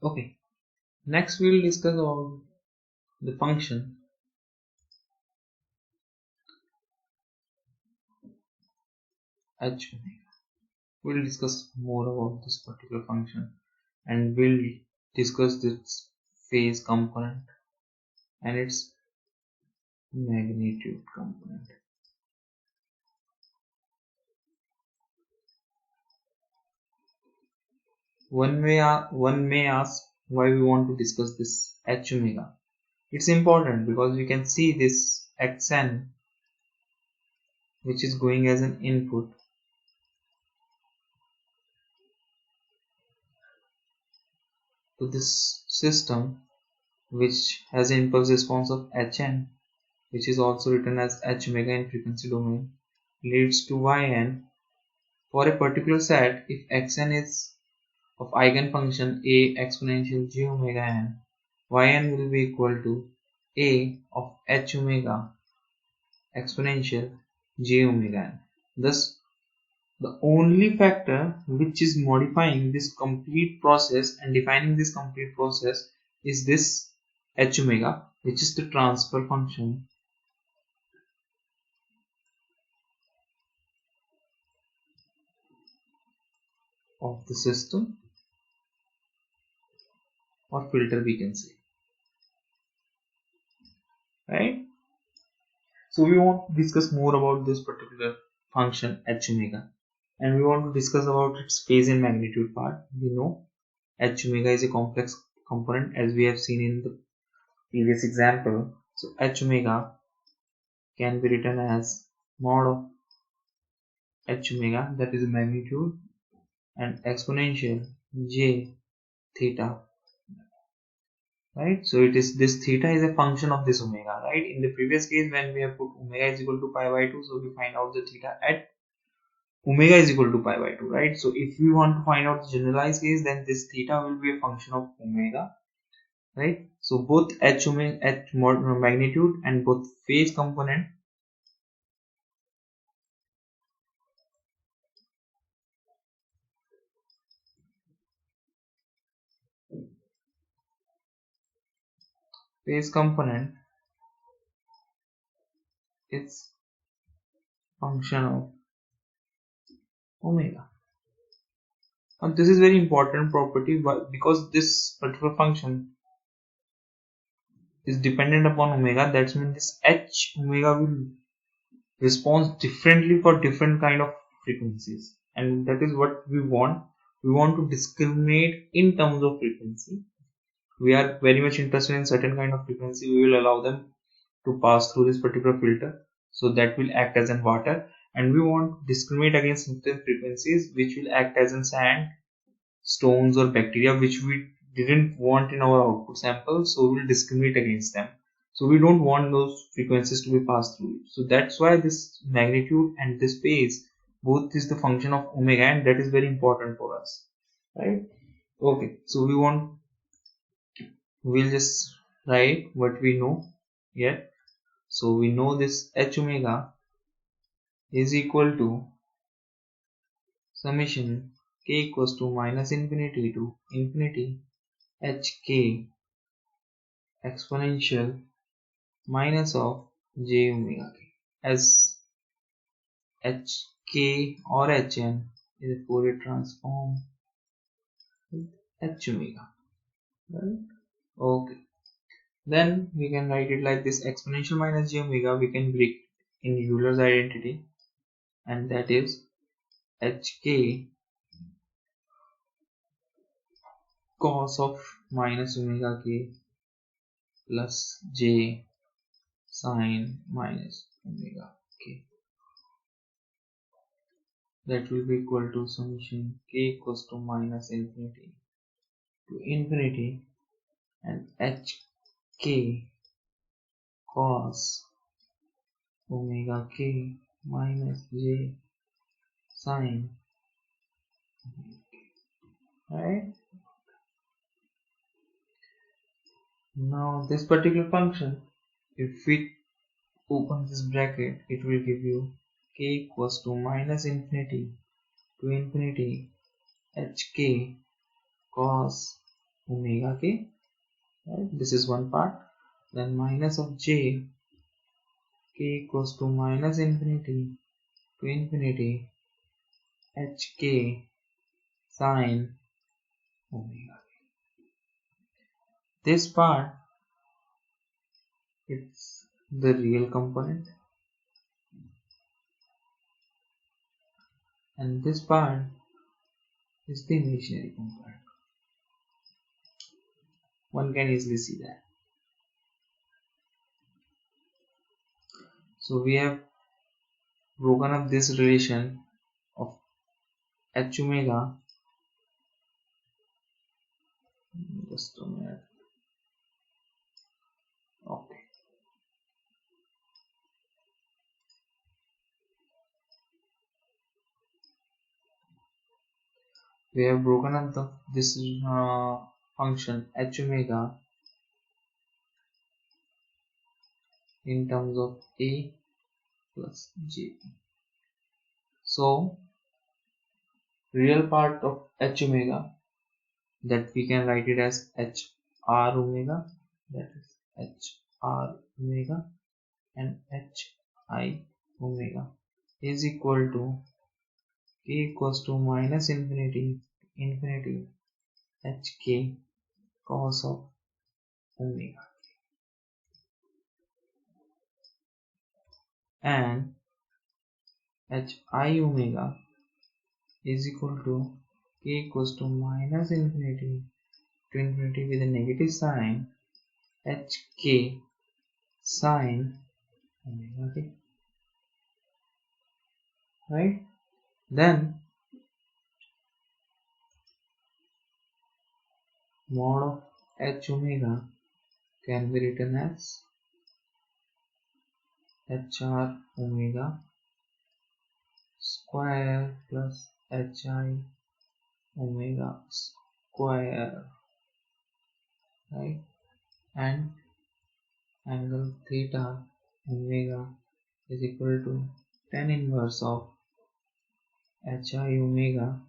Okay, next we will discuss about the function h omega. We will discuss more about this particular function and we'll discuss its phase component and its magnitude component. One may ask why we want to discuss this h omega. It's important because we can see this xn which is going as an input to this system which has an impulse response of hn, which is also written as h omega in frequency domain, leads to yn for a particular set if xn is of eigenfunction a exponential j omega n, yn will be equal to a of h omega exponential j omega n. Thus, the only factor which is modifying this complete process and defining this complete process is this h omega, which is the transfer function of the system or filter, we can say, right? So we want to discuss more about this particular function h omega, and we want to discuss about its phase and magnitude part. We know h omega is a complex component as we have seen in the previous example. So h omega can be written as mod of h omega, that is the magnitude, and exponential j theta, right? So it is, this theta is a function of this omega, right? In the previous case when we have put omega is equal to pi by 2, so we find out the theta at omega is equal to pi by 2, right? So if we want to find out the generalized case, then this theta will be a function of omega, right? So both h omega, h magnitude and both phase component is function of omega. Now this is very important property, but because this particular function is dependent upon omega, that means this h omega will respond differently for different kind of frequencies, and that is what we want. We want to discriminate in terms of frequency. We are very much interested in certain kind of frequency, we will allow them to pass through this particular filter, so that will act as an water, and we want to discriminate against certain frequencies which will act as in sand, stones or bacteria, which we didn't want in our output sample, so we will discriminate against them. So we don't want those frequencies to be passed through. So that's why this magnitude and this phase both is the function of omega, and that is very important for us, right? Okay, so we'll just write what we know here. So we know this h omega is equal to summation k equals to minus infinity to infinity hk exponential minus of j omega k, as hk or hn is a Fourier transform with h omega, right? Okay, then we can write it like this: exponential minus j omega we can break in Euler's identity, and that is hk cos of minus omega k plus j sine minus omega k, that will be equal to summation k equals to minus infinity to infinity and hk cos omega k minus j sine, right? Now this particular function, if we open this bracket, it will give you k equals to minus infinity to infinity hk cos omega k, right? This is one part. Then minus of j k equals to minus infinity to infinity hk sine omega. This part, it's the real component, and this part is the imaginary component. One can easily see that. So we have broken up this relation of h omega. Just a minute. Okay. We have broken up this function h omega in terms of a plus j. So real part of h omega, that we can write it as h r omega, that is h r omega, and h I omega is equal to k equals to minus infinity hk cos of omega, and h I omega is equal to k equals to minus infinity to infinity with a negative sign hk sine omega k, right? Then mod of h omega can be written as hr omega square plus hi omega square, right? And angle theta omega is equal to tan inverse of hi omega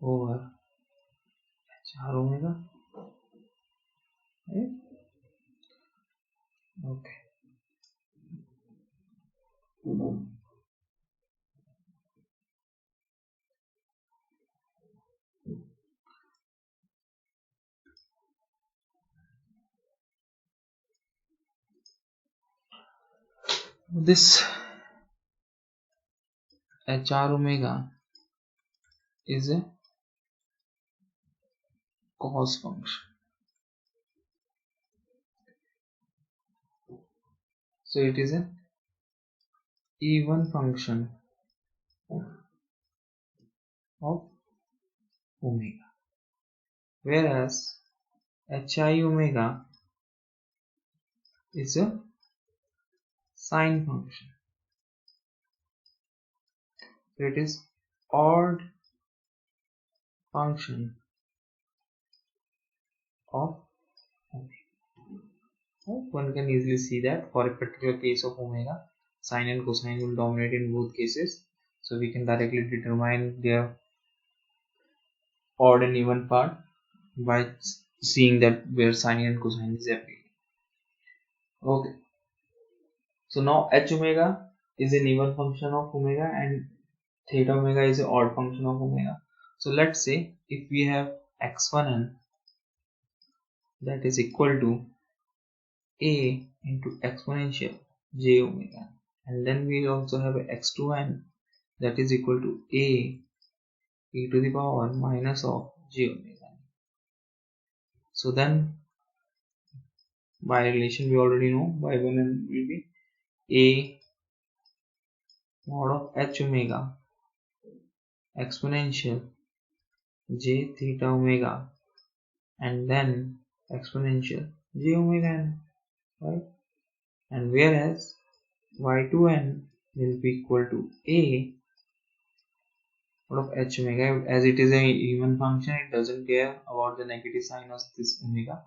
over hr omega, right? Okay. This hr omega is a cos function, so it is an even function of omega, whereas hi omega is a sine function, so it is odd function of omega. One can easily see that for a particular case of omega, sine and cosine will dominate in both cases, so we can directly determine their odd and even part by seeing that where sine and cosine is appearing. Okay, so now h omega is an even function of omega and theta omega is an odd function of omega. So let's say if we have x1n that is equal to a into exponential j omega, and then we also have x2n that is equal to a e to the power minus of j omega. So then by relation we already know y1n will be a mod of h omega exponential j theta omega and then exponential j omega n, right? And whereas y2n will be equal to a mod of h omega, as it is a even function, it doesn't care about the negative sign of this omega,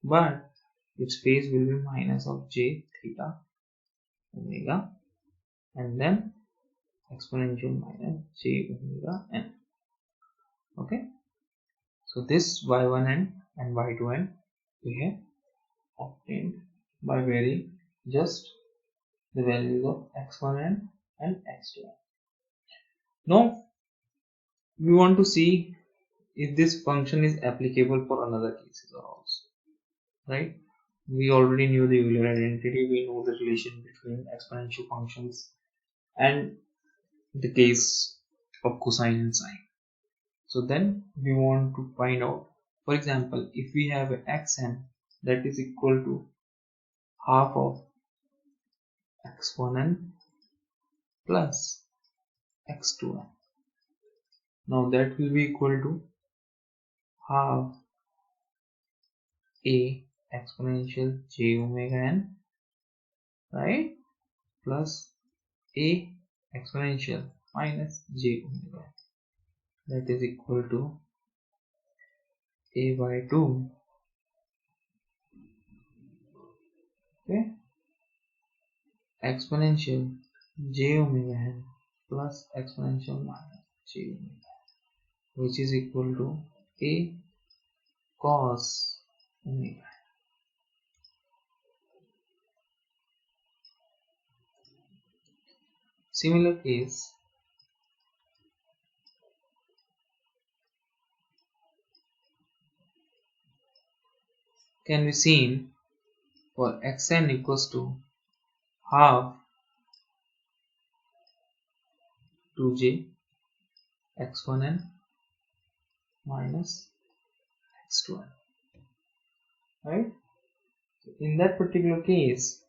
but its phase will be minus of j theta omega and then exponential minus j omega n. Okay, so So this y1n and y2n we have obtained by varying just the values of x1n and x2n. Now we want to see if this function is applicable for another cases or also, right? We already knew the Euler identity, we know the relation between exponential functions and the case of cosine and sine. So then we want to find out, for example, if we have xn that is equal to half of x1n plus x2n. Now that will be equal to half a exponential j omega n, right, plus a exponential minus j omega n, that is equal to a by 2, okay, exponential j omega n plus exponential minus j omega n, which is equal to a cos omega. Similar case can be seen for xn equals to half 2j x1n minus x2n, right? So in that particular case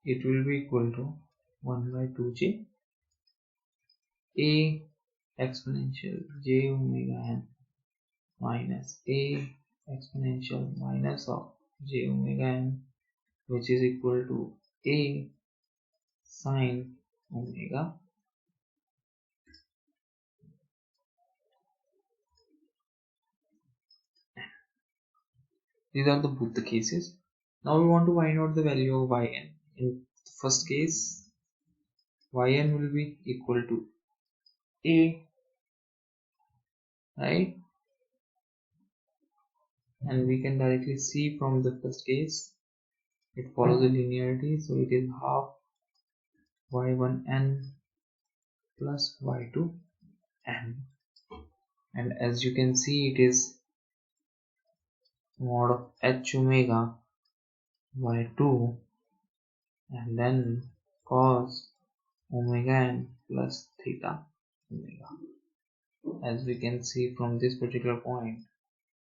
it will be equal to 1 by 2j a exponential j omega n minus a exponential minus of j omega n, which is equal to a sine omega. These are both the cases. Now we want to find out the value of yn. In the first case, yn will be equal to a, right? And we can directly see from the first case it follows the linearity, so it is half y1n plus y2n, and as you can see it is mod of h omega y2 and then cos omega n plus theta omega. As we can see from this particular point,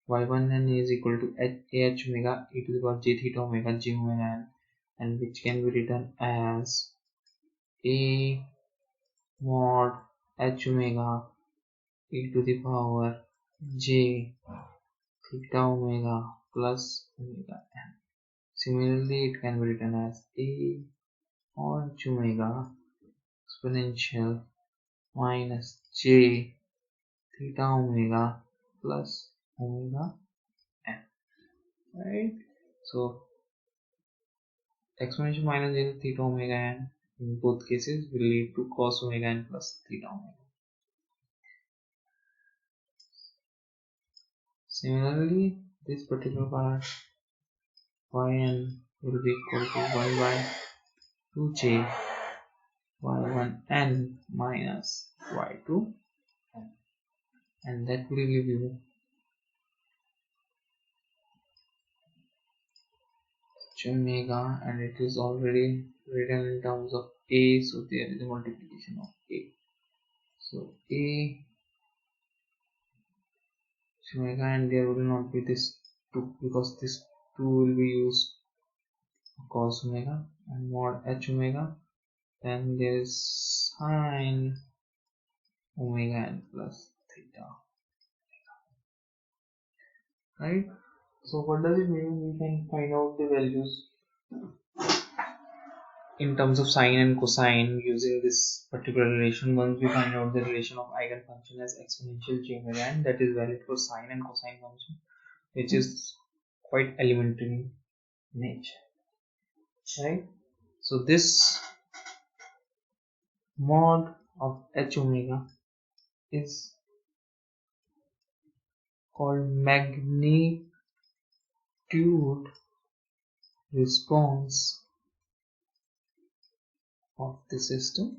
y1n is equal to h omega e to the power j theta omega j omega n, and which can be written as a mod h omega e to the power j theta omega plus omega n. Similarly, it can be written as a mod h omega exponential minus j theta omega plus omega n, right? So exponential minus j theta omega n in both cases will lead to cos omega n plus theta omega. Similarly, this particular part yn will be equal to 1 by 2j y1n minus y2n, and that will give you h omega, and it is already written in terms of a, so there is a multiplication of a. So a h omega, and there will not be this 2 because this 2 will be used cos omega, and mod h omega, then there is sine omega n plus theta, right? So what does it mean? We can find out the values in terms of sine and cosine using this particular relation. Once we find out the relation of eigenfunction as exponential j omega n, that is valid for sine and cosine function, which is quite elementary in nature, right? So this mod of h omega is called magnitude response of the system,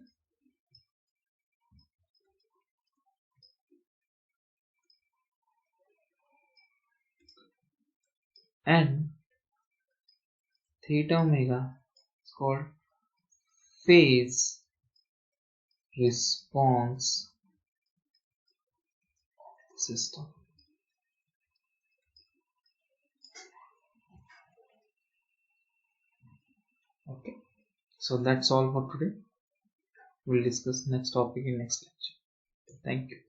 and theta omega is called phase response of the system. Okay, so that's all for today. We'll discuss next topic in next lecture. Thank you.